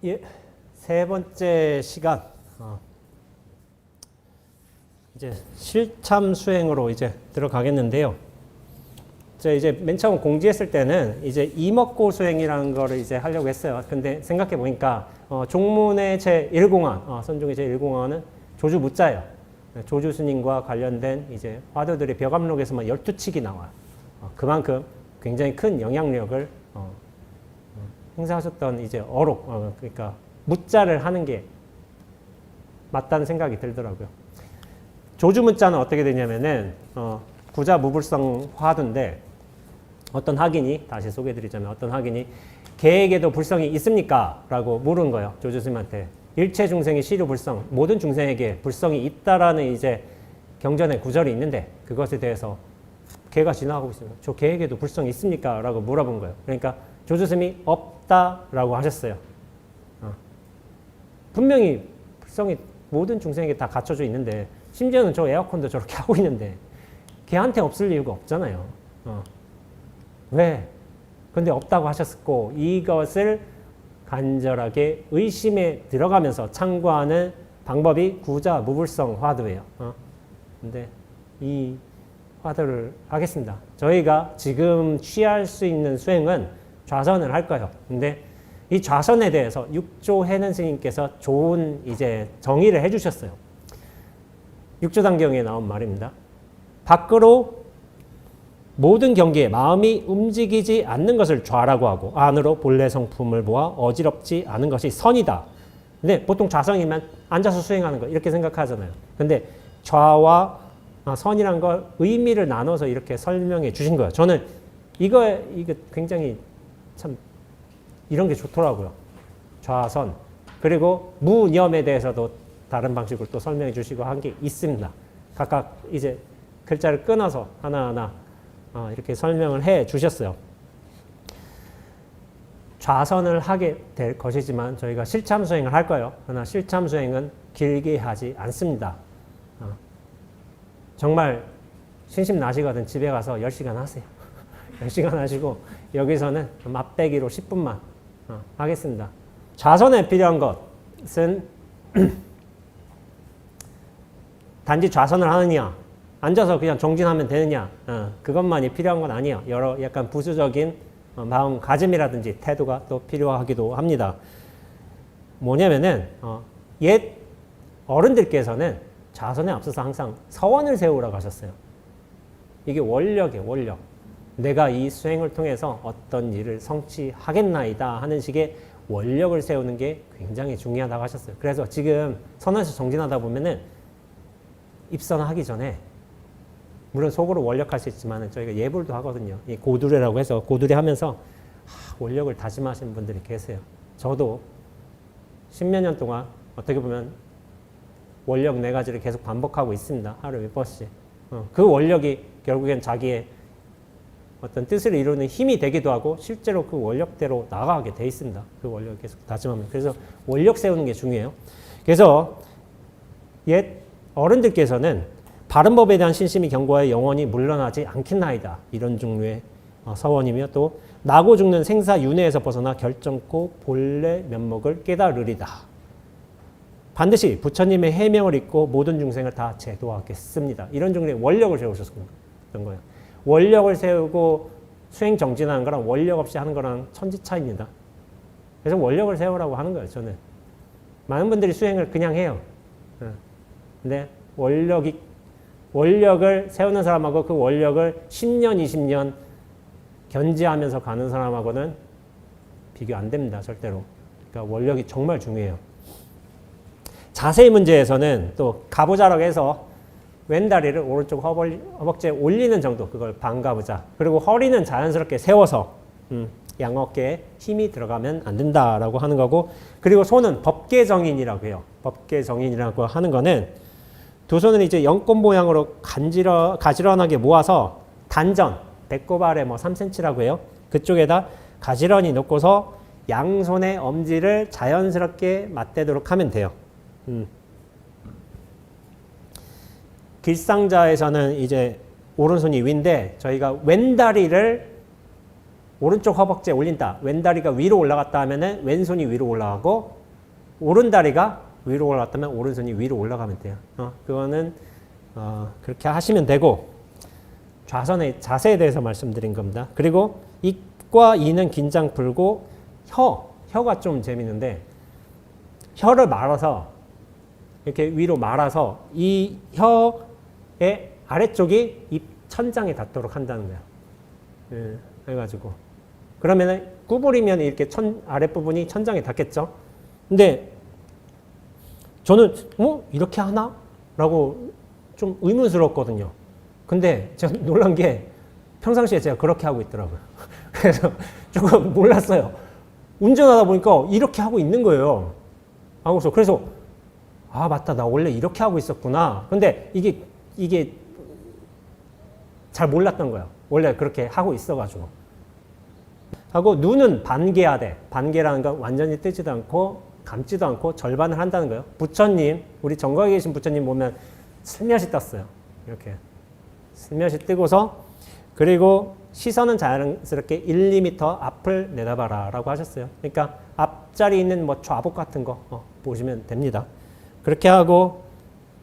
예, 세 번째 시간 이제 실참 수행으로 이제 들어가겠는데요. 제가 이제 맨 처음 공지했을 때는 이제 이먹고 수행이라는 거를 이제 하려고 했어요. 근데 생각해 보니까 종문의 제 1공안, 선종의 제 1공안은 조주 무자예요. 조주 스님과 관련된 이제 화두들이 벼감록에서만 12칙이 나와요. 그만큼 굉장히 큰 영향력을 행사하셨던 이제 어록, 그러니까 무자를 하는 게 맞다는 생각이 들더라고요. 조주무자는 어떻게 되냐면은 구자 무불성 화두인데 어떤 학인이, 다시 소개해드리자면 어떤 학인이 개에게도 불성이 있습니까? 라고 물은 거예요. 조주 스님한테. 일체 중생이 시류 불성, 모든 중생에게 불성이 있다라는 이제 경전의 구절이 있는데 그것에 대해서 개가 지나가고 있습니다. 저 개에게도 불성이 있습니까? 라고 물어본 거예요. 그러니까 조주 스님이 없다라고 하셨어요. 분명히 불성이 모든 중생에게 다 갖춰져 있는데 심지어는 저 에어컨도 저렇게 하고 있는데 걔한테 없을 이유가 없잖아요. 왜? 근데 없다고 하셨고 이것을 간절하게 의심에 들어가면서 참고하는 방법이 구자 무불성 화두예요. 근데 이 화두를 하겠습니다. 저희가 지금 취할 수 있는 수행은 좌선을 할 거예요. 근데 이 좌선에 대해서 육조해는 스님께서 좋은 이제 정의를 해주셨어요. 육조단경에 나온 말입니다. 밖으로 모든 경계에 마음이 움직이지 않는 것을 좌라고 하고 안으로 본래 성품을 모아 어지럽지 않은 것이 선이다. 근데 보통 좌선이면 앉아서 수행하는 거 이렇게 생각하잖아요. 근데 좌와 선이란 걸 의미를 나눠서 이렇게 설명해 주신 거예요. 저는 이거 굉장히 참 이런 게 좋더라고요. 좌선. 그리고 무념에 대해서도 다른 방식으로 또 설명해 주시고 한 게 있습니다. 각각 이제 글자를 끊어서 하나하나 이렇게 설명을 해 주셨어요. 좌선을 하게 될 것이지만 저희가 실참 수행을 할 거예요. 그러나 실참 수행은 길게 하지 않습니다. 정말 신심 나시거든 집에 가서 10시간 하세요. 10시간 하시고 여기서는 맛배기로 10분만 하겠습니다. 좌선에 필요한 것은 단지 좌선을 하느냐 앉아서 그냥 정진하면 되느냐 그것만이 필요한 건 아니에요. 여러 약간 부수적인 마음가짐이라든지 태도가 또 필요하기도 합니다. 뭐냐면은 옛 어른들께서는 좌선에 앞서서 항상 서원을 세우라고 하셨어요. 이게 원력이에요. 원력. 내가 이 수행을 통해서 어떤 일을 성취하겠나이다 하는 식의 원력을 세우는 게 굉장히 중요하다고 하셨어요. 그래서 지금 선원에서 정진하다 보면은 입선하기 전에 물론 속으로 원력할 수 있지만 저희가 예불도 하거든요. 이 고두례라고 해서 고두례 하면서 원력을 다짐하시는 분들이 계세요. 저도 10몇 년 동안 어떻게 보면 원력 4가지를 계속 반복하고 있습니다. 하루에 몇 번씩. 그 원력이 결국엔 자기의 어떤 뜻을 이루는 힘이 되기도 하고 실제로 그 원력대로 나아가게 돼 있습니다. 그 원력을 계속 다짐하면. 그래서 원력 세우는 게 중요해요. 그래서 옛 어른들께서는 바른 법에 대한 신심이 경고하여 영원히 물러나지 않겠나이다. 이런 종류의 서원이며 또 나고 죽는 생사윤회에서 벗어나 결정코 본래 면목을 깨달으리다. 반드시 부처님의 해명을 잊고 모든 중생을 다 제도하겠습니다. 이런 종류의 원력을 세우셨던 거예요. 원력을 세우고 수행 정진하는 거랑 원력 없이 하는 거랑 천지 차이입니다. 그래서 원력을 세우라고 하는 거예요. 저는 많은 분들이 수행을 그냥 해요. 근데 원력을 세우는 사람하고 그 원력을 10년, 20년 견지하면서 가는 사람하고는 비교 안 됩니다. 절대로. 그러니까 원력이 정말 중요해요. 자세의 문제에서는 또 가부좌라고 해서 왼다리를 오른쪽 허벅지에 올리는 정도, 그걸 반가부좌. 그리고 허리는 자연스럽게 세워서 양어깨에 힘이 들어가면 안 된다라고 하는 거고, 그리고 손은 법계정인이라고 해요. 법계정인이라고 하는 거는 두 손을 이제 연꽃 모양으로 가지런하게 모아서 단전, 배꼽 아래 3cm라고 해요. 그쪽에다 가지런히 놓고서 양손의 엄지를 자연스럽게 맞대도록 하면 돼요. 길상자에서는 이제 오른손이 위인데 저희가 왼다리를 오른쪽 허벅지에 올린다. 왼다리가 위로 올라갔다 하면은 왼손이 위로 올라가고 오른다리가 위로 올라갔다면 오른손이 위로 올라가면 돼요. 그거는 그렇게 하시면 되고 좌선의 자세에 대해서 말씀드린 겁니다. 그리고 입과 이는 긴장 풀고 혀가 좀 재밌는데 혀를 말아서 이렇게 위로 말아서 이 혀의 아래쪽이 입 천장에 닿도록 한다는 거예요. 예, 해가지고 그러면은 구부리면 이렇게 아랫부분이 천장에 닿겠죠. 근데 저는 이렇게 하나? 라고 좀 의문스럽거든요. 근데 제가 놀란 게 평상시에 제가 그렇게 하고 있더라고요. 그래서 조금 몰랐어요. 운전하다 보니까 이렇게 하고 있는 거예요. 그래서 맞다, 나 원래 이렇게 하고 있었구나. 근데 이게 잘 몰랐던 거예요. 원래 그렇게 하고 있어가지고. 하고 눈은 반개하되, 반개라는 건 완전히 뜨지도 않고 감지도 않고 절반을 한다는 거예요. 부처님, 우리 정각에 계신 부처님 보면 슬며시 떴어요. 이렇게 슬며시 뜨고서 그리고 시선은 자연스럽게 1, 2m 앞을 내다봐라 라고 하셨어요. 그러니까 앞자리 있는 뭐 좌복 같은 거 보시면 됩니다. 그렇게 하고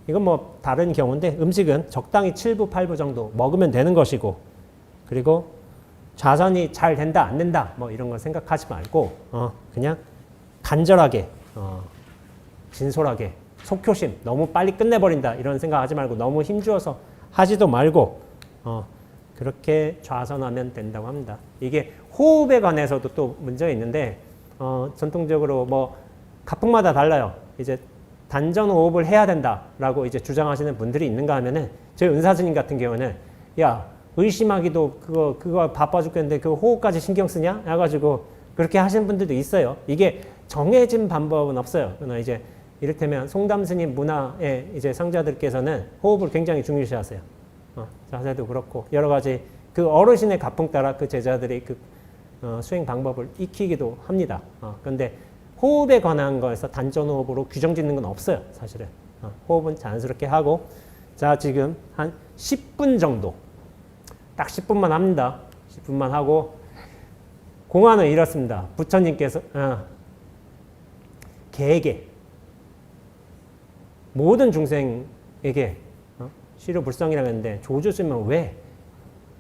이건 뭐 다른 경우인데 음식은 적당히 7부, 8부 정도 먹으면 되는 것이고 그리고 좌선이 잘 된다, 안 된다 뭐 이런 거 생각하지 말고 그냥 간절하게 진솔하게 속효심 너무 빨리 끝내버린다 이런 생각하지 말고 너무 힘주어서 하지도 말고 그렇게 좌선하면 된다고 합니다. 이게 호흡에 관해서도 또 문제가 있는데 전통적으로 뭐 가풍마다 달라요. 이제 단전 호흡을 해야 된다라고 이제 주장하시는 분들이 있는가 하면은 저희 은사스님 같은 경우는 야 의심하기도 그거 바빠 죽겠는데 그 호흡까지 신경 쓰냐? 해가지고 그렇게 하시는 분들도 있어요. 이게 정해진 방법은 없어요. 그러나 이제 이를테면 송담스님 문화의 이제 상자들께서는 호흡을 굉장히 중요시하세요. 자세도 그렇고 여러 가지 그 어르신의 가풍 따라 그 제자들이 그 수행 방법을 익히기도 합니다. 그런데 호흡에 관한 거에서 단전 호흡으로 규정 짓는 건 없어요. 사실은 호흡은 자연스럽게 하고 자 지금 한 10분 정도 딱 10분만 합니다. 10분만 하고 공안은 이렇습니다. 부처님께서 개에게 모든 중생에게 시료 불성이라고 했는데 조주스님은 왜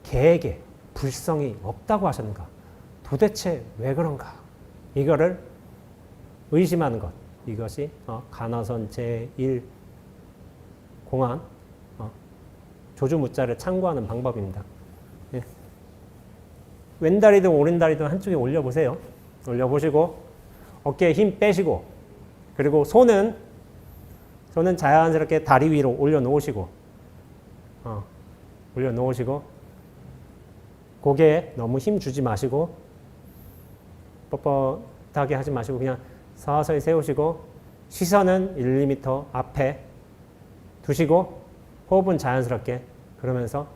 개에게 불성이 없다고 하셨는가? 도대체 왜 그런가? 이거를 의심하는 것. 이것이 간화선 제1 공안 조주무자를 참고하는 방법입니다. 예. 왼다리든 오른다리든 한쪽에 올려보세요. 올려보시고 어깨에 힘 빼시고 그리고 손은 자연스럽게 다리 위로 올려놓으시고 올려놓으시고 고개에 너무 힘 주지 마시고 뻣뻣하게 하지 마시고 그냥 서서히 세우시고 시선은 1, 2m 앞에 두시고 호흡은 자연스럽게 그러면서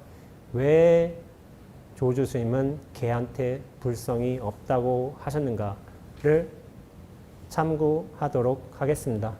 왜 조주 스님은 개한테 불성이 없다고 하셨는가를 참고하도록 하겠습니다.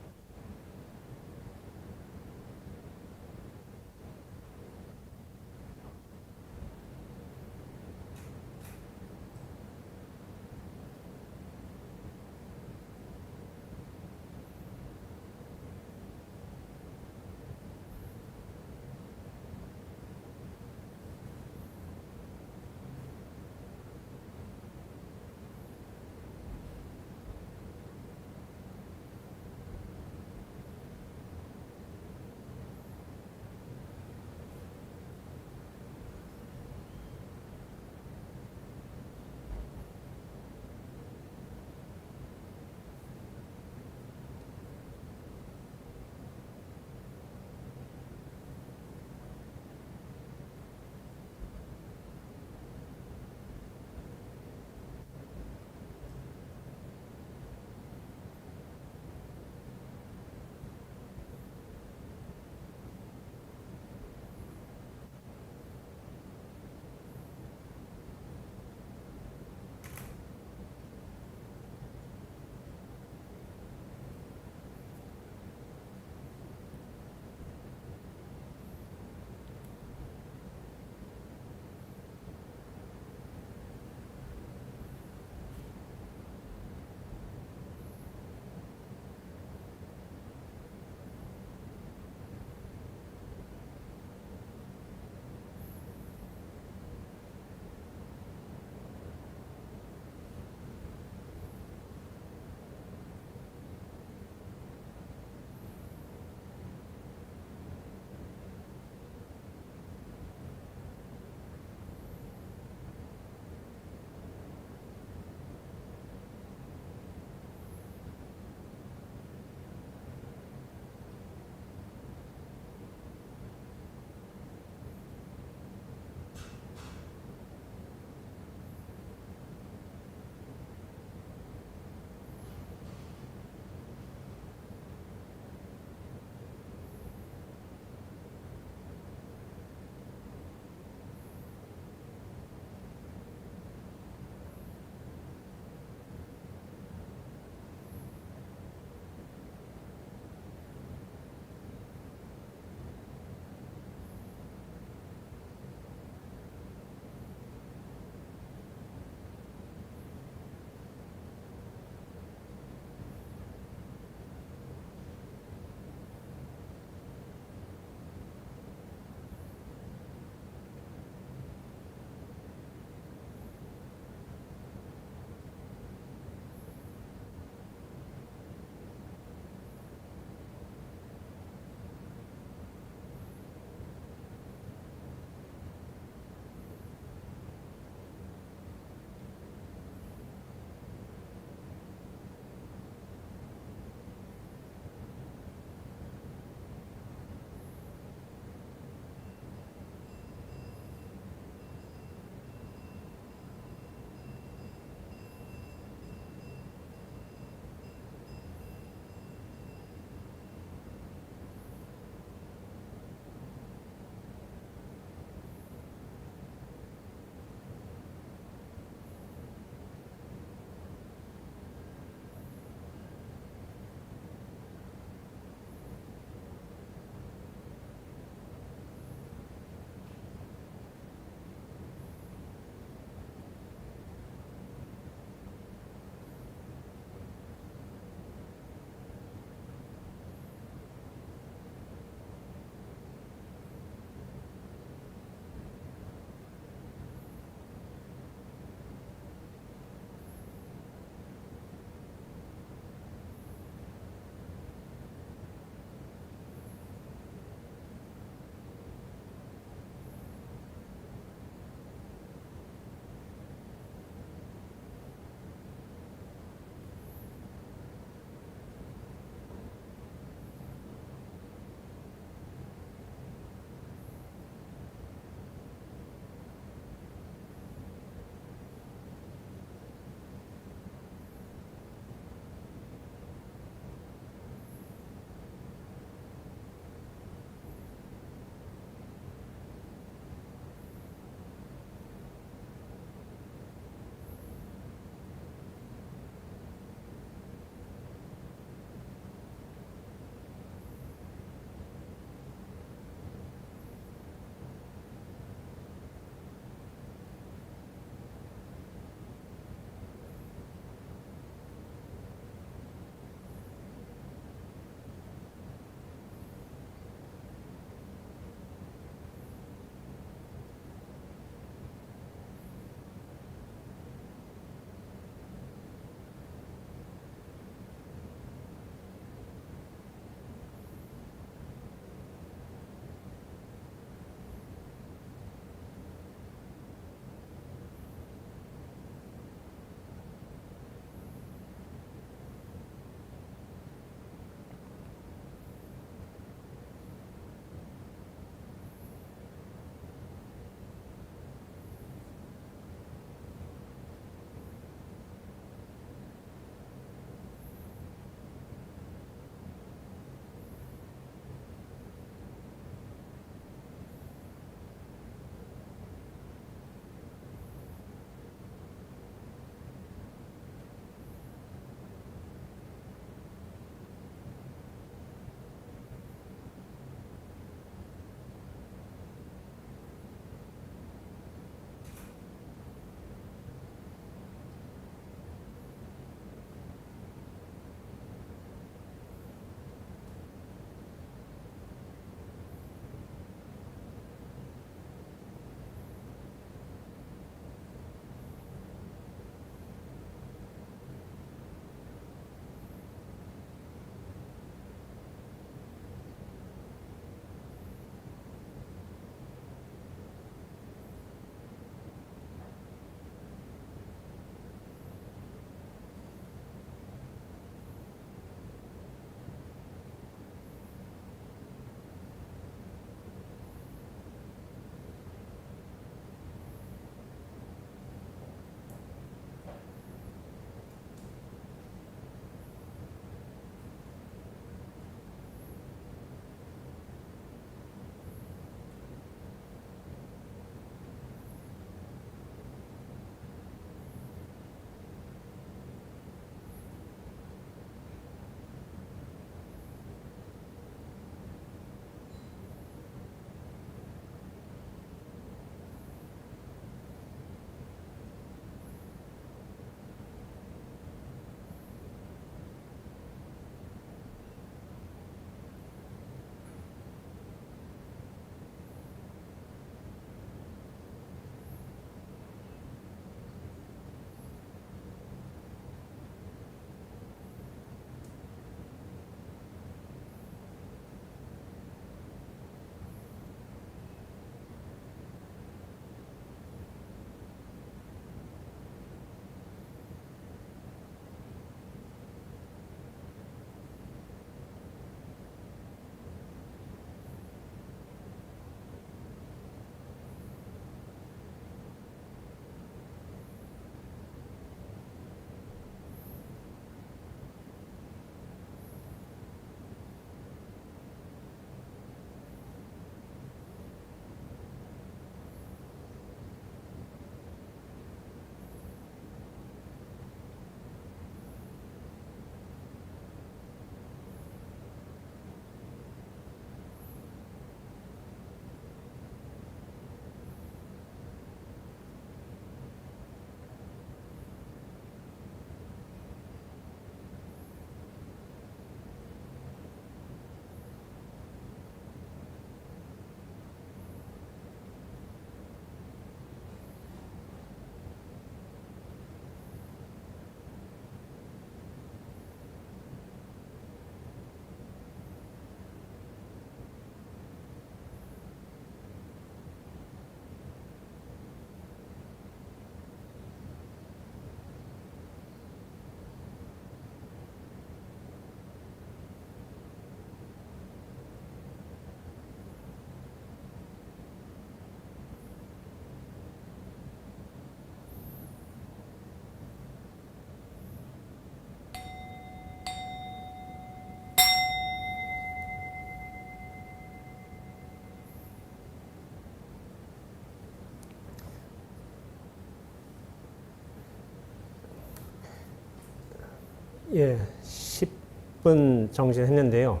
예, 10분 정진했는데요.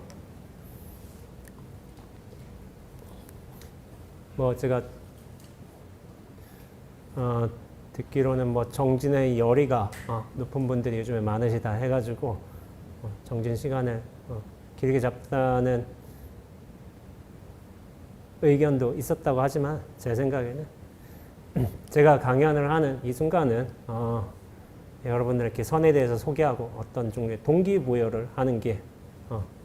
뭐 제가 듣기로는 뭐 정진의 열의가 높은 분들이 요즘에 많으시다 해가지고 정진 시간을 길게 잡다는 의견도 있었다고 하지만 제 생각에는 제가 강연을 하는 이 순간은 여러분들께 선에 대해서 소개하고 어떤 종류의 동기부여를 하는 게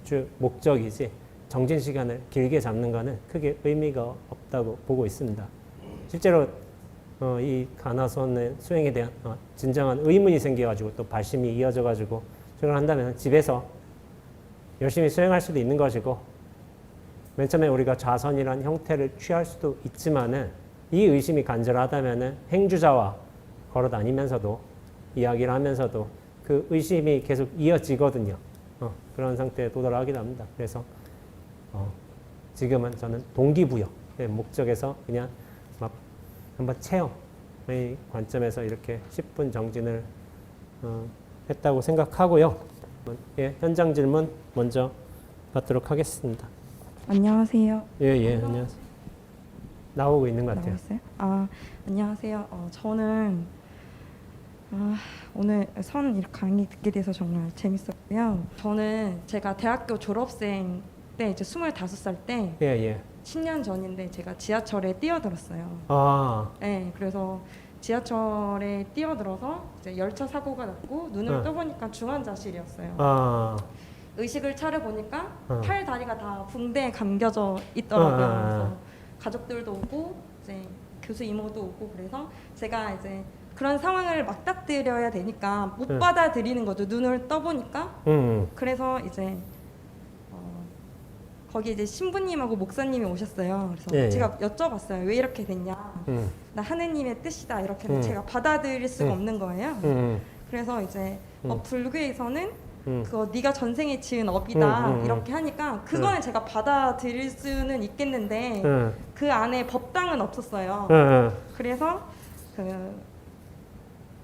주 목적이지 정진 시간을 길게 잡는 거는 크게 의미가 없다고 보고 있습니다. 실제로 이 가나선의 수행에 대한 진정한 의문이 생겨가지고 또 발심이 이어져가지고 수행을 한다면 집에서 열심히 수행할 수도 있는 것이고 맨 처음에 우리가 좌선이라는 형태를 취할 수도 있지만은 이 의심이 간절하다면은 행주자와 걸어 다니면서도 이야기를 하면서도 그 의심이 계속 이어지거든요. 그런 상태에 도달하기도 합니다. 그래서 지금은 저는 동기부여의 목적에서 그냥 막 한번 체험의 관점에서 이렇게 10분 정진을 했다고 생각하고요. 예, 현장 질문 먼저 받도록 하겠습니다. 안녕하세요. 예, 안녕하세요. 나오고 있는 것 같아요. 나왔어요? 안녕하세요. 저는 오늘 선 이렇게 강의 듣게 돼서 정말 재밌었고요. 저는 제가 대학교 졸업생 때 이제 25살 때 예. 10년 전인데 제가 지하철에 뛰어들었어요. 네, 그래서 지하철에 뛰어들어서 이제 열차 사고가 났고 눈을 떠보니까 중환자실이었어요. 의식을 차려 보니까 팔 다리가 다 붕대에 감겨져 있더라고요. 그래서 가족들도 오고 이제 교수 이모도 오고 그래서 제가 이제 그런 상황을 맞닥뜨려야 되니까 못 받아들이는 거죠. 눈을 떠보니까. 그래서 이제 거기 이제 신부님하고 목사님이 오셨어요. 그래서 제가 여쭤봤어요. 왜 이렇게 됐냐. 나 하느님의 뜻이다. 이렇게 제가 받아들일 수가 없는 거예요. 그래서 이제 불교에서는 그거 네가 전생에 지은 업이다 이렇게 하니까 그거는 제가 받아들일 수는 있겠는데 그 안에 법당은 없었어요. 그래서 그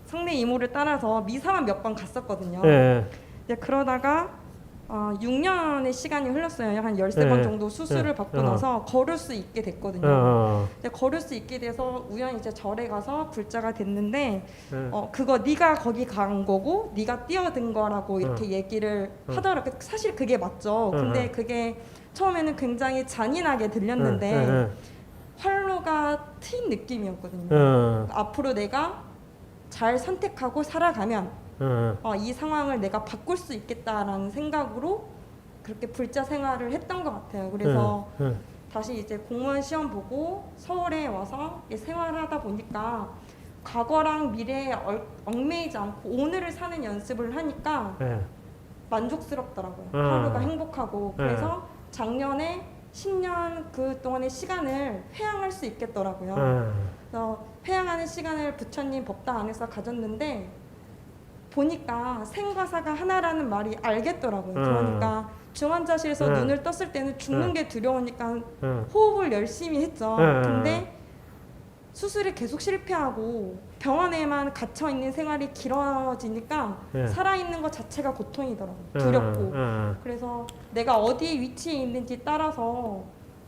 성내 이모를 따라서 미사만 몇 번 갔었거든요. 이제 그러다가 6년의 시간이 흘렀어요. 한 13번 정도 수술을 받고 나서 걸을 수 있게 됐거든요. 걸을 수 있게 돼서 우연히 이제 절에 가서 불자가 됐는데 그거 네가 거기 간 거고 네가 뛰어든 거라고 이렇게 얘기를 하더라고요. 사실 그게 맞죠. 근데 그게 처음에는 굉장히 잔인하게 들렸는데 활로가 트인 느낌이었거든요. 앞으로 내가 잘 선택하고 살아가면 이 상황을 내가 바꿀 수 있겠다라는 생각으로 그렇게 불자 생활을 했던 것 같아요. 그래서 다시 이제 공무원 시험 보고 서울에 와서 생활하다 보니까 과거랑 미래에 얽매이지 않고 오늘을 사는 연습을 하니까 만족스럽더라고요. 하루가 행복하고 그래서 작년에 10년 그동안의 시간을 회양할 수 있겠더라고요. 그래서 회양하는 시간을 부처님 법당 안에서 가졌는데 보니까 생과 사가 하나라는 말이 알겠더라고요. 그러니까 중환자실에서 눈을 떴을 때는 죽는 게 두려우니까 호흡을 열심히 했죠. 근데 수술이 계속 실패하고 병원에만 갇혀 있는 생활이 길어지니까 살아있는 것 자체가 고통이더라고요. 두렵고. 그래서 내가 어디에 위치해 있는지 따라서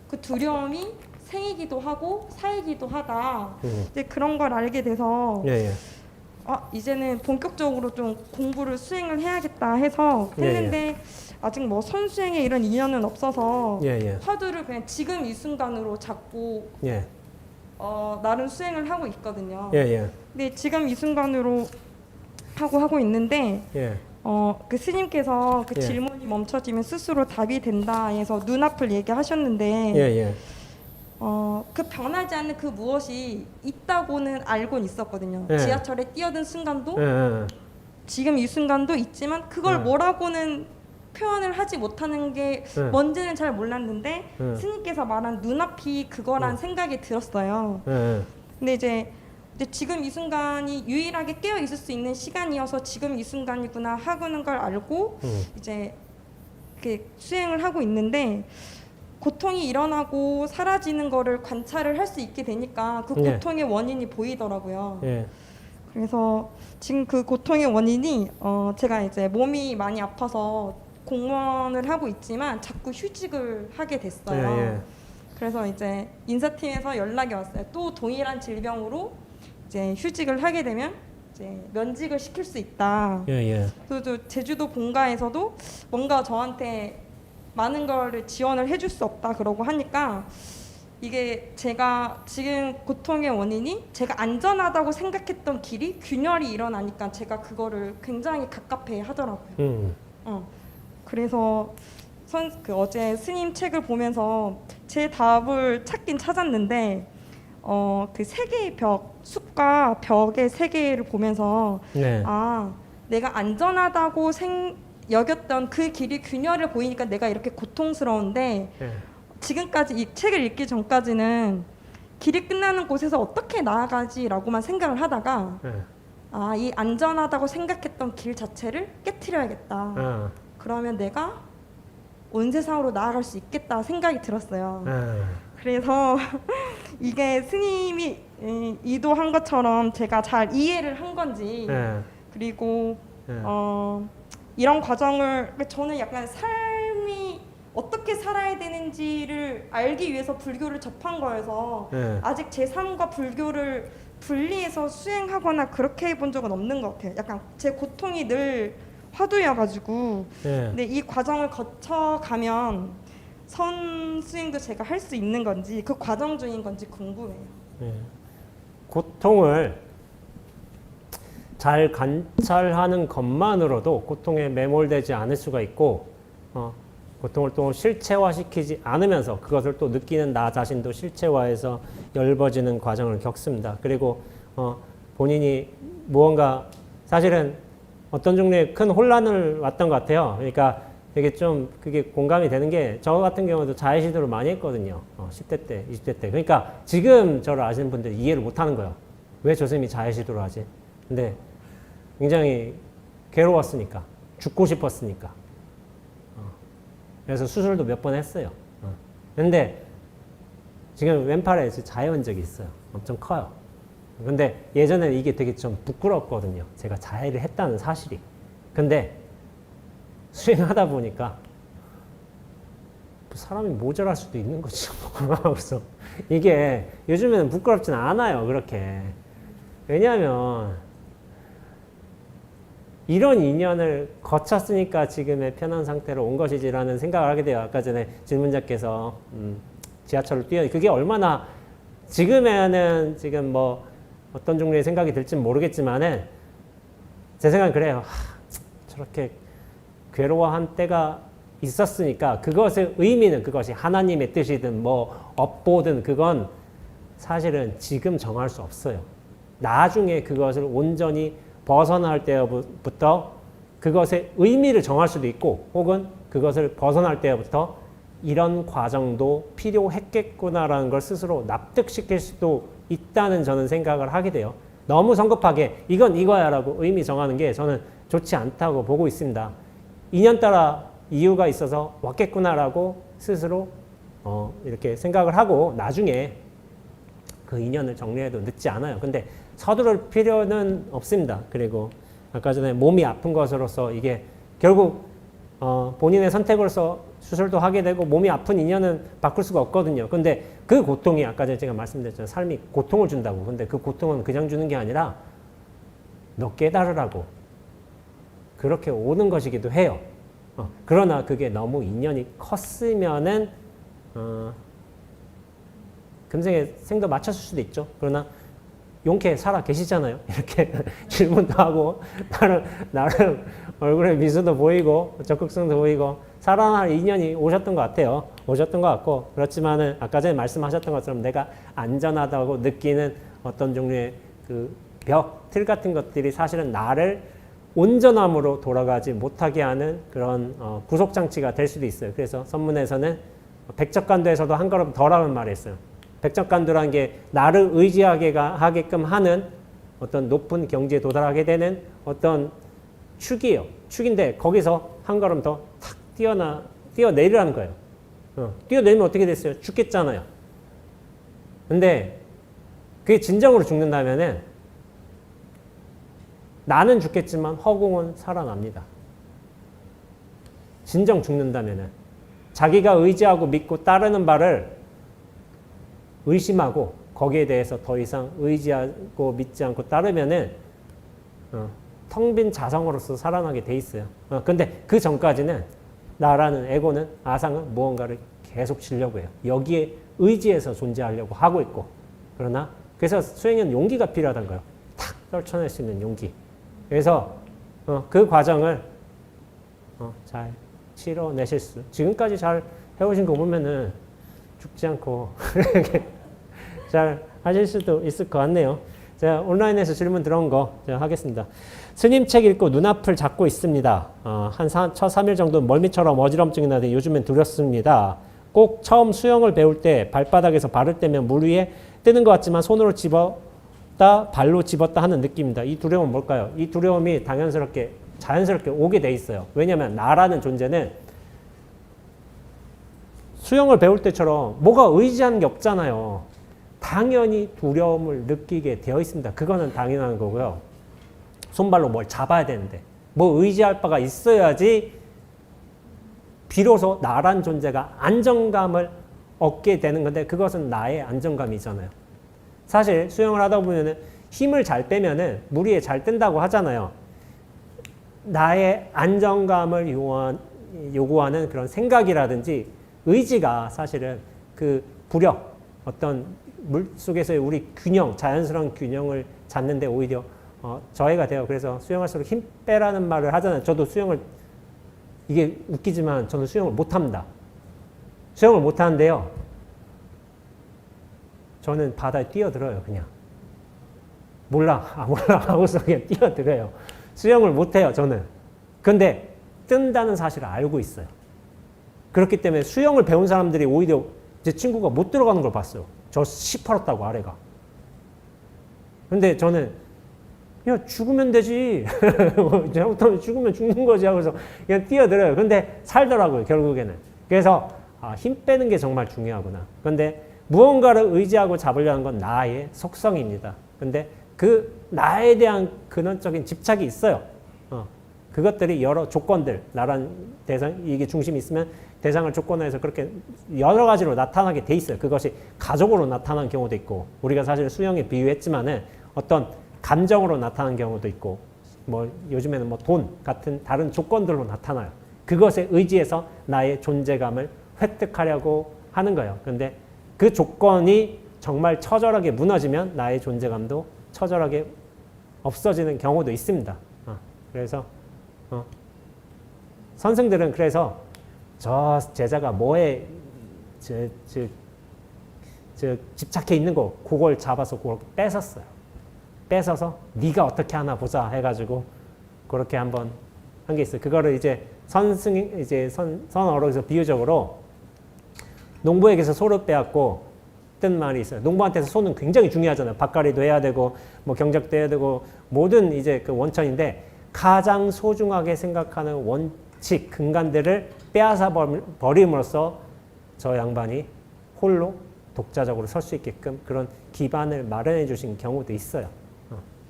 그 두려움이 생이기도 하고 사이기도 하다. 이제 그런 걸 알게 돼서 이제는 본격적으로 좀 공부를 수행을 해야겠다 해서 했는데 아직 뭐 선수행에 이런 인연은 없어서 화두를 그냥 지금 이 순간으로 잡고 나름 수행을 하고 있거든요. 근데 지금 이 순간으로 하고 있는데 그 스님께서 그 질문이 멈춰지면 스스로 답이 된다 해서 눈앞을 얘기하셨는데 그 변하지 않는 그 무엇이 있다고는 알고는 있었거든요. 지하철에 뛰어든 순간도 지금 이 순간도 있지만 그걸 뭐라고는 표현을 하지 못하는 게 뭔지는 잘 몰랐는데 스님께서 말한 눈앞이 그거란 생각이 들었어요. 근데 이제 지금 이 순간이 유일하게 깨어 있을 수 있는 시간이어서 지금 이 순간이구나 하고는 걸 알고 이제 이렇게 수행을 하고 있는데 고통이 일어나고 사라지는 거를 관찰을 할 수 있게 되니까 그 고통의 원인이 보이더라고요. 그래서 지금 그 고통의 원인이 제가 이제 몸이 많이 아파서 공무원을 하고 있지만 자꾸 휴직을 하게 됐어요. 예. 그래서 이제 인사팀에서 연락이 왔어요. 또 동일한 질병으로 이제 휴직을 하게 되면 이제 면직을 시킬 수 있다. 예. 또 제주도 본가에서도 뭔가 저한테 많은 거를 지원을 해줄 수 없다 그러고 하니까 이게 제가 지금 고통의 원인이 제가 안전하다고 생각했던 길이 균열이 일어나니까 제가 그거를 굉장히 갑갑해 하더라고요. 그래서 어제 스님 책을 보면서 제 답을 찾긴 찾았는데 그 세 개의 벽, 숲과 벽의 세계를 보면서 네. 아, 내가 안전하다고 여겼던 그 길이 균열을 보이니까 내가 이렇게 고통스러운데 네. 지금까지 이 책을 읽기 전까지는 길이 끝나는 곳에서 어떻게 나아가지라고만 생각을 하다가 네. 아, 이 안전하다고 생각했던 길 자체를 깨트려야겠다. 그러면 내가 온 세상으로 나아갈 수 있겠다 생각이 들었어요. 그래서 이게 스님이 이도한 것처럼 제가 잘 이해를 한 건지 그리고 이런 과정을 저는 약간 삶이 어떻게 살아야 되는지를 알기 위해서 불교를 접한 거여서 아직 제 삶과 불교를 분리해서 수행하거나 그렇게 해본 적은 없는 것 같아요. 약간 제 고통이 늘 화두여가지고 근데 이 과정을 거쳐가면 선수행도 제가 할 수 있는 건지 그 과정 중인 건지 궁금해요. 고통을 잘 관찰하는 것만으로도 고통에 매몰되지 않을 수가 있고 고통을 또 실체화시키지 않으면서 그것을 또 느끼는 나 자신도 실체화해서 열버지는 과정을 겪습니다. 그리고 본인이 무언가 사실은 어떤 종류의 큰 혼란을 왔던 것 같아요. 그러니까 되게 좀 그게 공감이 되는 게 저 같은 경우도 자해시도를 많이 했거든요. 10대 때, 20대 때. 그러니까 지금 저를 아시는 분들이 이해를 못 하는 거예요. 왜 저 쌤이 자해시도를 하지? 근데 굉장히 괴로웠으니까. 죽고 싶었으니까. 그래서 수술도 몇 번 했어요. 근데 지금 왼팔에 자해한 적이 있어요. 엄청 커요. 근데 예전에는 이게 되게 좀 부끄럽거든요. 제가 자해를 했다는 사실이. 근데 수행하다 보니까 사람이 모자랄 수도 있는 거죠. 그래서 이게 요즘에는 부끄럽진 않아요. 그렇게. 왜냐하면 이런 인연을 거쳤으니까 지금의 편한 상태로 온 것이지라는 생각을 하게 돼요. 아까 전에 질문자께서 지하철을 뛰어 그게 얼마나 지금에는 지금 뭐 어떤 종류의 생각이 들지는 모르겠지만은 제 생각은 그래요. 저렇게 괴로워한 때가 있었으니까 그것의 의미는 그것이 하나님의 뜻이든 뭐 업보든 그건 사실은 지금 정할 수 없어요. 나중에 그것을 온전히 벗어날 때부터 그것의 의미를 정할 수도 있고 혹은 그것을 벗어날 때부터 이런 과정도 필요했겠구나라는 걸 스스로 납득시킬 수도 있다는 저는 생각을 하게 돼요. 너무 성급하게 이건 이거야 라고 의미 정하는 게 저는 좋지 않다고 보고 있습니다. 인연따라 이유가 있어서 왔겠구나라고 스스로 이렇게 생각을 하고 나중에 그 인연을 정리해도 늦지 않아요. 근데 서두를 필요는 없습니다. 그리고 아까 전에 몸이 아픈 것으로서 이게 결국 본인의 선택으로서 수술도 하게 되고 몸이 아픈 인연은 바꿀 수가 없거든요. 근데 그 고통이 아까 전에 제가 말씀드렸잖아요. 삶이 고통을 준다고. 근데 그 고통은 그냥 주는 게 아니라 너 깨달으라고 그렇게 오는 것이기도 해요. 그러나 그게 너무 인연이 컸으면은 금생에 생도 맞췄을 수도 있죠. 그러나 용케 살아 계시잖아요. 이렇게 질문도 하고 나름 얼굴에 미소도 보이고 적극성도 보이고 살아날 인연이 오셨던 것 같아요. 오셨던 것 같고 그렇지만은 아까 전에 말씀하셨던 것처럼 내가 안전하다고 느끼는 어떤 종류의 그 벽, 틀 같은 것들이 사실은 나를 온전함으로 돌아가지 못하게 하는 그런 구속장치가 될 수도 있어요. 그래서 선문에서는 백척간도에서도 한 걸음 덜하는 말이 있어요. 백척간도라는 게 나를 의지하게 하게끔 하는 어떤 높은 경지에 도달하게 되는 어떤 축이에요. 축인데 거기서 한 걸음 더 탁 뛰어내리라는 거예요. 뛰어내리면 어떻게 됐어요? 죽겠잖아요. 근데 그게 진정으로 죽는다면은 나는 죽겠지만 허공은 살아납니다. 진정 죽는다면은 자기가 의지하고 믿고 따르는 바를 의심하고 거기에 대해서 더 이상 의지하고 믿지 않고 따르면은 텅 빈 자성으로서 살아나게 돼 있어요. 근데 그 전까지는 나라는 에고는 아상은 무언가를 계속 지려고 해요. 여기에 의지해서 존재하려고 하고 있고 그러나 그래서 수행은 용기가 필요하다는 거예요. 탁 떨쳐낼 수 있는 용기. 그래서 그 과정을 잘 치러내실 수 지금까지 잘 해오신 거 보면은 죽지 않고 잘 하실 수도 있을 것 같네요. 제가 온라인에서 질문 들어온 거 제가 하겠습니다. 스님 책 읽고 눈앞을 잡고 있습니다. 첫 3일 정도 멀미처럼 어지럼증이 나더니 요즘엔 두렵습니다. 꼭 처음 수영을 배울 때 발바닥에서 발을 떼면 물 위에 뜨는 것 같지만 손으로 집었다 발로 집었다 하는 느낌입니다. 이 두려움은 뭘까요? 이 두려움이 자연스럽게 오게 돼 있어요. 왜냐하면 나라는 존재는 수영을 배울 때처럼 뭐가 의지하는 게 없잖아요. 당연히 두려움을 느끼게 되어 있습니다. 그거는 당연한 거고요. 손발로 뭘 잡아야 되는데 뭐 의지할 바가 있어야지 비로소 나란 존재가 안정감을 얻게 되는 건데 그것은 나의 안정감이잖아요. 사실 수영을 하다 보면은 힘을 잘 빼면은 물 위에 잘 뜬다고 하잖아요. 나의 안정감을 요구하는 그런 생각이라든지 의지가 사실은 그 부력, 어떤 물 속에서의 우리 균형, 자연스러운 균형을 잡는데 오히려 저해가 돼요. 그래서 수영할수록 힘 빼라는 말을 하잖아요. 저도 수영을, 이게 웃기지만 저는 수영을 못합니다. 수영을 못하는데요. 저는 바다에 뛰어들어요, 그냥. 몰라 하고서 그냥 뛰어들어요. 수영을 못해요, 저는. 근데 뜬다는 사실을 알고 있어요. 그렇기 때문에 수영을 배운 사람들이 오히려 제 친구가 못 들어가는 걸 봤어요. 저 시퍼렇다고 아래가. 근데 저는 야 죽으면 되지. 잘못하면 죽으면 죽는 거지 하고서 그냥 뛰어들어요. 근데 살더라고요, 결국에는. 그래서 힘 빼는 게 정말 중요하구나. 근데 무언가를 의지하고 잡으려는 건 나의 속성입니다. 근데 그 나에 대한 근원적인 집착이 있어요. 그것들이 여러 조건들, 나란 대상, 이게 중심이 있으면 대상을 조건화해서 그렇게 여러 가지로 나타나게 돼 있어요. 그것이 가족으로 나타나는 경우도 있고, 우리가 사실 수영에 비유했지만은 어떤 감정으로 나타나는 경우도 있고, 뭐 요즘에는 뭐 돈 같은 다른 조건들로 나타나요. 그것에 의지해서 나의 존재감을 획득하려고 하는 거예요. 근데 그 조건이 정말 처절하게 무너지면 나의 존재감도 처절하게 없어지는 경우도 있습니다. 그래서 선생들은 그래서 저 제자가 뭐에 집착해 있는 거 그걸 잡아서 그걸 뺏었어요. 뺏어서 네가 어떻게 하나 보자 해가지고 그렇게 한번 한 게 있어요. 그거를 이제 선어록에서 비유적으로 농부에게서 소를 빼앗고 뜬 말이 있어요. 농부한테서 소는 굉장히 중요하잖아요. 밭갈이도 해야 되고 뭐 경작도 해야 되고 모든 이제 그 원천인데 가장 소중하게 생각하는 원칙 근간들을 빼앗아 버림으로써 저 양반이 홀로 독자적으로 설 수 있게끔 그런 기반을 마련해 주신 경우도 있어요.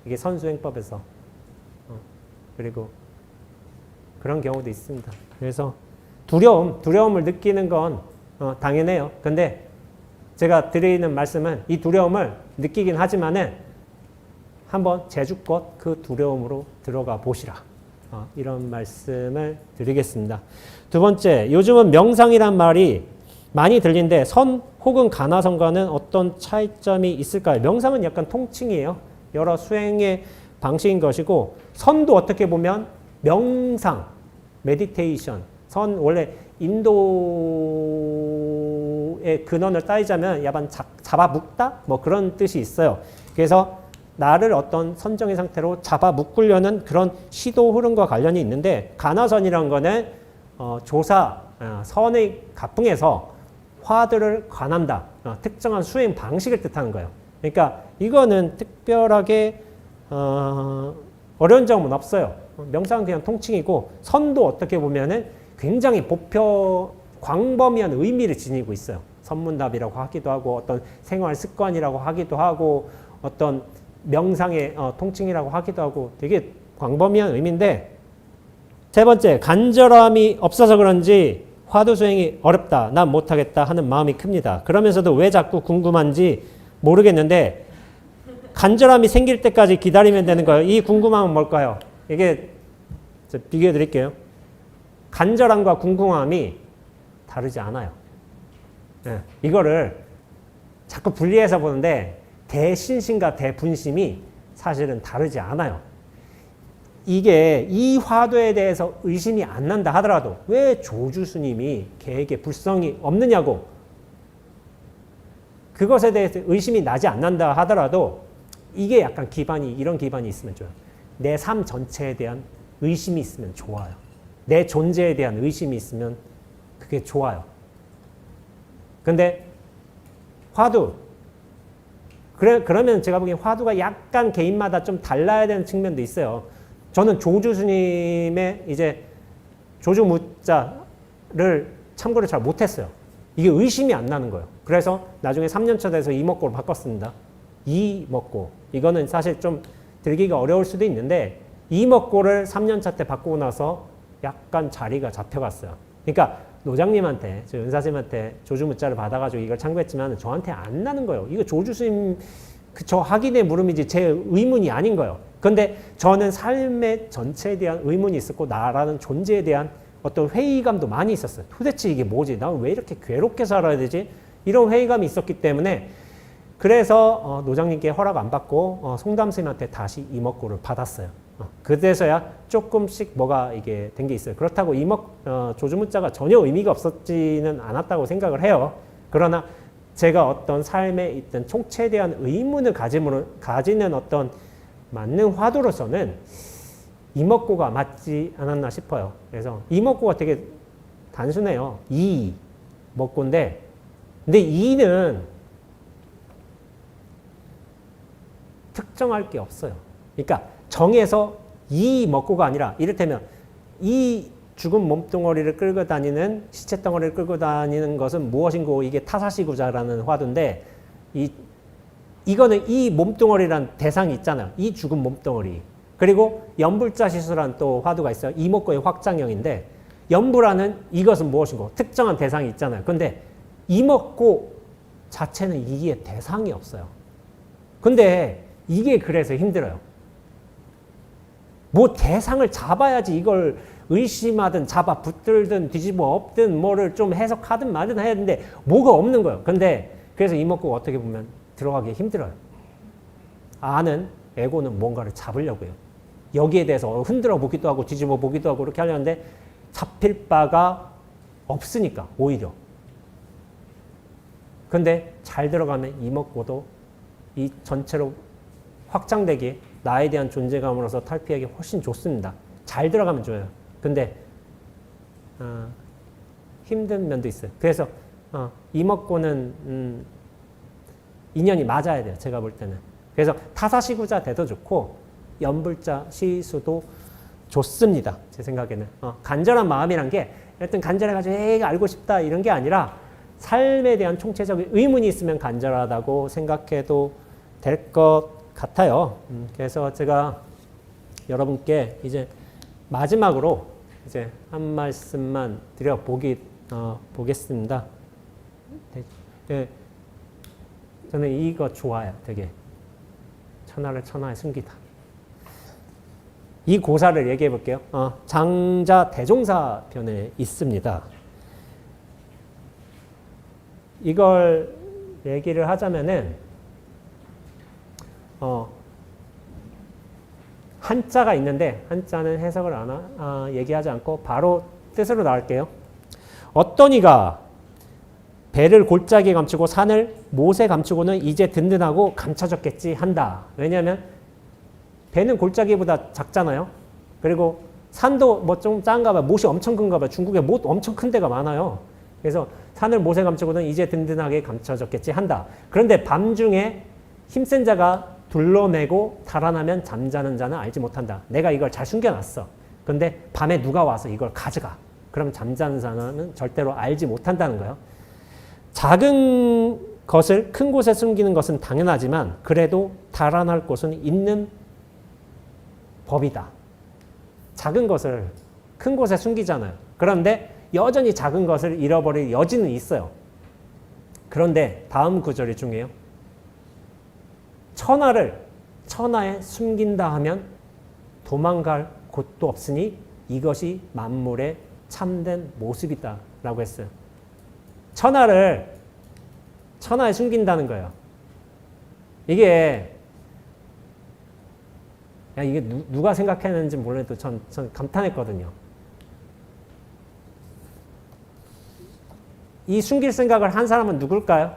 이게 선수행법에서 그리고 그런 경우도 있습니다. 그래서 두려움을 느끼는 건 당연해요. 근데 제가 드리는 말씀은 이 두려움을 느끼긴 하지만은 한번 제주껏 그 두려움으로 들어가 보시라. 이런 말씀을 드리겠습니다. 두 번째, 요즘은 명상이란 말이 많이 들리는데 선 혹은 가나선과는 어떤 차이점이 있을까요? 명상은 약간 통칭이에요. 여러 수행의 방식인 것이고 선도 어떻게 보면 명상, 메디테이션, 선 원래 인도의 근원을 따지자면 야반 잡아묶다? 뭐 그런 뜻이 있어요. 그래서 나를 어떤 선정의 상태로 잡아묶으려는 그런 시도 흐름과 관련이 있는데 가나선이라는 거는 조사, 선의 가풍에서 화두를 관한다. 특정한 수행 방식을 뜻하는 거예요. 그러니까 이거는 특별하게 어려운 점은 없어요. 명상은 그냥 통칭이고 선도 어떻게 보면은 굉장히 광범위한 의미를 지니고 있어요. 선문답이라고 하기도 하고 어떤 생활 습관이라고 하기도 하고 어떤 명상의 통칭이라고 하기도 하고 되게 광범위한 의미인데, 세 번째, 간절함이 없어서 그런지 화두 수행이 어렵다, 난 못하겠다 하는 마음이 큽니다. 그러면서도 왜 자꾸 궁금한지 모르겠는데 간절함이 생길 때까지 기다리면 되는 거예요. 이 궁금함은 뭘까요? 이게 비교해 드릴게요. 간절함과 궁금함이 다르지 않아요. 네, 이거를 자꾸 분리해서 보는데 대신심과 대분심이 사실은 다르지 않아요. 이게 이 화두에 대해서 의심이 안 난다 하더라도 왜 조주 스님이 걔에게 불성이 없느냐고, 그것에 대해서 의심이 나지 않는다 하더라도 이게 약간 기반이, 이런 기반이 있으면 좋아요. 내 삶 전체에 대한 의심이 있으면 좋아요. 내 존재에 대한 의심이 있으면 그게 좋아요. 근데 화두, 그러면 제가 보기엔 화두가 약간 개인마다 좀 달라야 되는 측면도 있어요. 저는 조주 스님의 이제 조주무자를 참고를 잘 못했어요. 이게 의심이 안 나는 거예요. 그래서 나중에 3년차 돼서 이먹고로 바꿨습니다. 이먹고. 이거는 사실 좀 들기가 어려울 수도 있는데 이먹고를 3년차 때 바꾸고 나서 약간 자리가 잡혀갔어요. 그러니까 노장님한테, 저 은사님한테 조주무자를 받아가지고 이걸 참고했지만 저한테 안 나는 거예요. 이거 조주 스님 저 확인의 물음이지 제 의문이 아닌 거예요. 그런데 저는 삶의 전체에 대한 의문이 있었고 나라는 존재에 대한 어떤 회의감도 많이 있었어요. 도대체 이게 뭐지? 난 왜 이렇게 괴롭게 살아야 되지? 이런 회의감이 있었기 때문에 그래서 노장님께 허락 안 받고 송담스님한테 다시 이먹고를 받았어요. 그때서야 조금씩 뭐가 이게 된 게 있어요. 그렇다고 조주무자가 전혀 의미가 없었지는 않았다고 생각을 해요. 그러나 제가 어떤 삶에 있던 총체에 대한 의문을 가지는 어떤 맞는 화두로서는 이먹고가 맞지 않았나 싶어요. 그래서 이먹고가 되게 단순해요. 이먹고인데, 근데 이는 특정할 게 없어요. 그러니까 정해서 이먹고가 아니라 이를테면 이 죽은 몸뚱어리를 끌고 다니는, 시체 덩어리를 끌고 다니는 것은 무엇인고, 이게 타사시구자라는 화두인데 이거는 이 몸뚱어리란 대상이 있잖아요. 이 죽은 몸뚱어리. 그리고 연불자시수란 또 화두가 있어요. 이목고의 확장형인데 연불하는 이것은 무엇인고, 특정한 대상이 있잖아요. 근데 이목고 자체는 이게 대상이 없어요. 근데 이게 그래서 힘들어요. 뭐 대상을 잡아야지 이걸 의심하든 잡아 붙들든 뒤집어 엎든 뭐를 좀 해석하든 말든 해야 되는데 뭐가 없는 거예요. 근데 그래서 이목구가 어떻게 보면 들어가기 힘들어요. 아는 에고는 뭔가를 잡으려고 해요. 여기에 대해서 흔들어 보기도 하고 뒤집어 보기도 하고 그렇게 하려는데 잡힐 바가 없으니까 오히려. 근데 잘 들어가면 이목구도 이 전체로 확장되기에 나에 대한 존재감으로서 탈피하기 훨씬 좋습니다. 잘 들어가면 좋아요. 근데 힘든 면도 있어요. 그래서 이먹고는 인연이 맞아야 돼요. 제가 볼 때는. 그래서 타사시구자 돼도 좋고 연불자 시수도 좋습니다. 제 생각에는. 간절한 마음이란 게 여튼 간절해가지고 애가 알고 싶다 이런 게 아니라 삶에 대한 총체적인 의문이 있으면 간절하다고 생각해도 될 것 같아요. 그래서 제가 여러분께 이제 마지막으로 이제 한 말씀만 보겠습니다. 네, 저는 이거 좋아요. 되게 천하를 천하에 숨기다. 이 고사를 얘기해 볼게요. 장자 대종사 편에 있습니다. 이걸 얘기를 하자면은 한자가 있는데 한자는 해석을 얘기하지 않고 바로 뜻으로 나갈게요. 어떤 이가 배를 골짜기에 감추고 산을 못에 감추고는 이제 든든하고 감춰졌겠지 한다. 왜냐하면 배는 골짜기보다 작잖아요. 그리고 산도 뭐 좀 작은가 봐. 못이 엄청 큰가 봐. 중국에 못 엄청 큰 데가 많아요. 그래서 산을 못에 감추고는 이제 든든하게 감춰졌겠지 한다. 그런데 밤중에 힘센 자가 둘러매고 달아나면 잠자는 자는 알지 못한다. 내가 이걸 잘 숨겨놨어. 근데 밤에 누가 와서 이걸 가져가. 그럼 잠자는 자는 절대로 알지 못한다는 거예요. 작은 것을 큰 곳에 숨기는 것은 당연하지만 그래도 달아날 곳은 있는 법이다. 작은 것을 큰 곳에 숨기잖아요. 그런데 여전히 작은 것을 잃어버릴 여지는 있어요. 그런데 다음 구절이 중요해요. 천하를 천하에 숨긴다 하면 도망갈 곳도 없으니 이것이 만물의 참된 모습이다 라고 했어요. 천하를 천하에 숨긴다는 거예요. 이게 누가 생각했는지 몰라도 전 감탄했거든요. 이 숨길 생각을 한 사람은 누굴까요?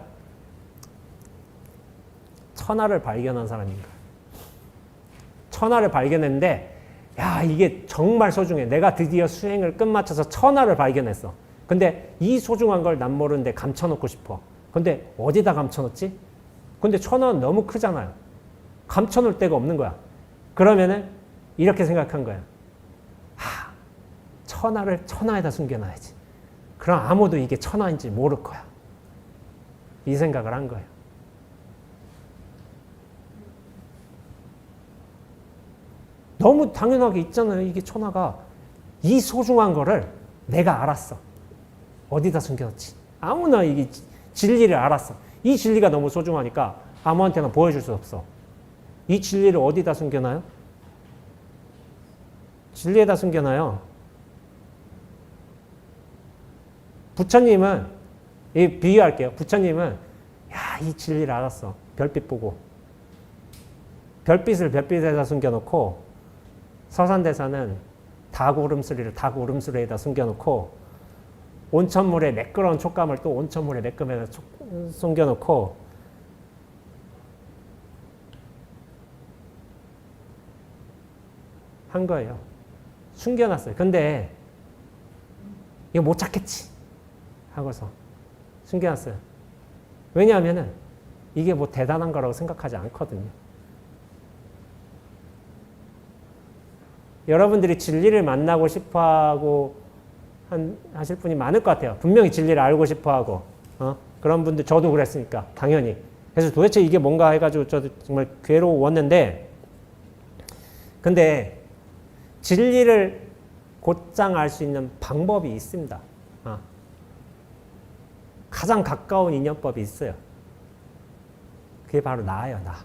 천하를 발견한 사람인가. 천하를 발견했는데 야, 이게 정말 소중해. 내가 드디어 수행을 끝마쳐서 천하를 발견했어. 근데 이 소중한 걸 난 모르는데 감춰놓고 싶어. 근데 어디다 감춰놓지? 근데 천하는 너무 크잖아요. 감춰놓을 데가 없는 거야. 그러면은 이렇게 생각한 거야. 천하를 천하에다 숨겨놔야지. 그럼 아무도 이게 천하인지 모를 거야. 이 생각을 한 거예요. 너무 당연하게 있잖아요. 이게 천하가. 이 소중한 거를 내가 알았어. 어디다 숨겨놓지? 아무나 이게 진리를 알았어. 이 진리가 너무 소중하니까 아무한테나 보여줄 수 없어. 이 진리를 어디다 숨겨놔요? 진리에다 숨겨놔요. 부처님은, 비유할게요. 부처님은, 이 진리를 알았어. 별빛 보고. 별빛을 별빛에다 숨겨놓고, 서산대사는 닭 울음소리에다 숨겨놓고, 온천물의 매끄러운 촉감을 또 온천물의 매끈에다 숨겨놓고, 한 거예요. 숨겨놨어요. 근데, 이거 못 찾겠지. 하고서 숨겨놨어요. 왜냐하면은 이게 뭐 대단한 거라고 생각하지 않거든요. 여러분들이 진리를 만나고 싶어하고 하실 분이 많을 것 같아요. 분명히 진리를 알고 싶어하고 그런 분들 저도 그랬으니까 당연히. 그래서 도대체 이게 뭔가 해가지고 저도 정말 괴로웠는데 근데 진리를 곧장 알 수 있는 방법이 있습니다. 가장 가까운 인연법이 있어요. 그게 바로 나예요, 나.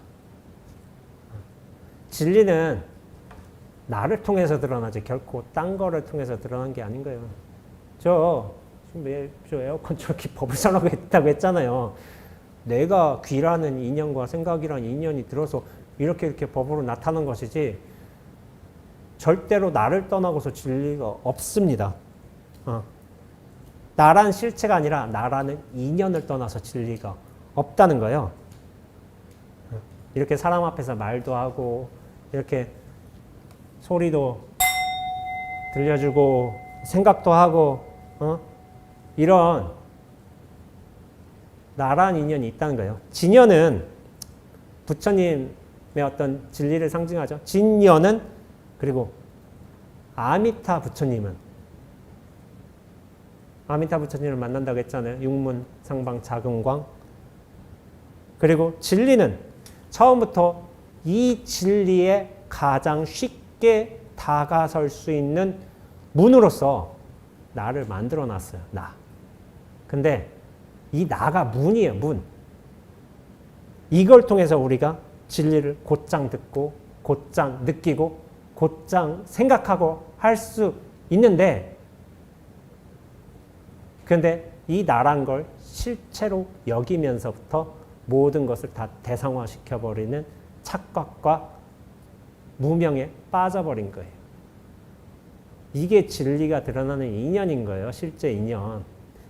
진리는 나를 통해서 드러나지 결코 딴 거를 통해서 드러난 게 아닌 거예요. 저 에어컨 저렇게 법을 설하고 있다고 했잖아요. 내가 귀라는 인연과 생각이라는 인연이 들어서 이렇게 법으로 나타난 것이지 절대로 나를 떠나고서 진리가 없습니다. 나란 실체가 아니라 나라는 인연을 떠나서 진리가 없다는 거예요. 이렇게 사람 앞에서 말도 하고 이렇게 소리도 들려주고 생각도 하고 이런 나란 인연이 있다는 거예요. 진연은 부처님의 어떤 진리를 상징하죠. 진연은 그리고 아미타 부처님은 아미타 부처님을 만난다고 했잖아요. 육문, 상방, 자금광. 그리고 진리는 처음부터 이 진리에 가장 쉽게 다가설 수 있는 문으로서 나를 만들어 놨어요. 나. 근데 이 나가 문이에요. 문. 이걸 통해서 우리가 진리를 곧장 듣고 곧장 느끼고 곧장 생각하고 할 수 있는데 그런데 이 나란 걸 실체로 여기면서부터 모든 것을 다 대상화시켜버리는 착각과 무명에 빠져버린 거예요. 이게 진리가 드러나는 인연인 거예요. 실제 인연.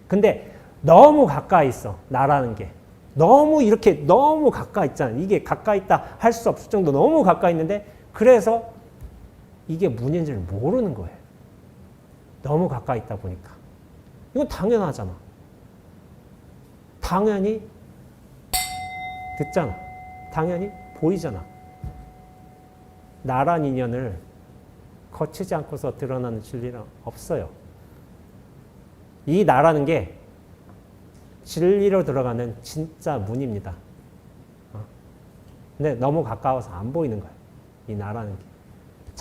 근데 너무 가까이 있어. 나라는 게. 너무 가까이 있잖아요. 이게 가까이 있다 할 수 없을 정도 너무 가까이 있는데 그래서 이게 문인지를 모르는 거예요. 너무 가까이 있다 보니까. 이건 당연하잖아. 당연히 듣잖아. 당연히 보이잖아. 나란 인연을 거치지 않고서 드러나는 진리는 없어요. 이 나라는 게 진리로 들어가는 진짜 문입니다. 근데 너무 가까워서 안 보이는 거예요. 이 나라는 게.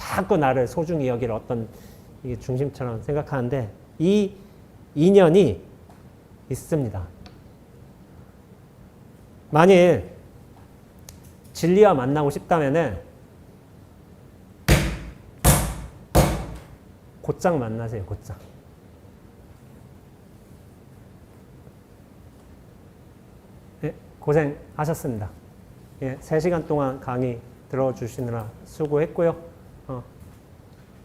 자꾸 나를 소중히 여길 어떤 이게 중심처럼 생각하는데 이 인연이 있습니다. 만일 진리와 만나고 싶다면은 곧장 만나세요. 곧장. 예, 고생하셨습니다. 예, 3시간 동안 강의 들어주시느라 수고했고요.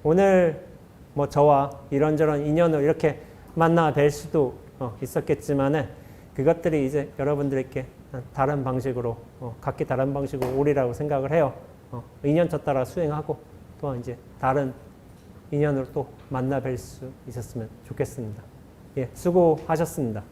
오늘 뭐 저와 이런저런 인연을 이렇게 만나 뵐 수도 있었겠지만은 그것들이 이제 여러분들에게 다른 방식으로 각기 다른 방식으로 오리라고 생각을 해요. 인연처 따라 수행하고 또한 이제 다른 인연으로 또 만나 뵐 수 있었으면 좋겠습니다. 예, 수고하셨습니다.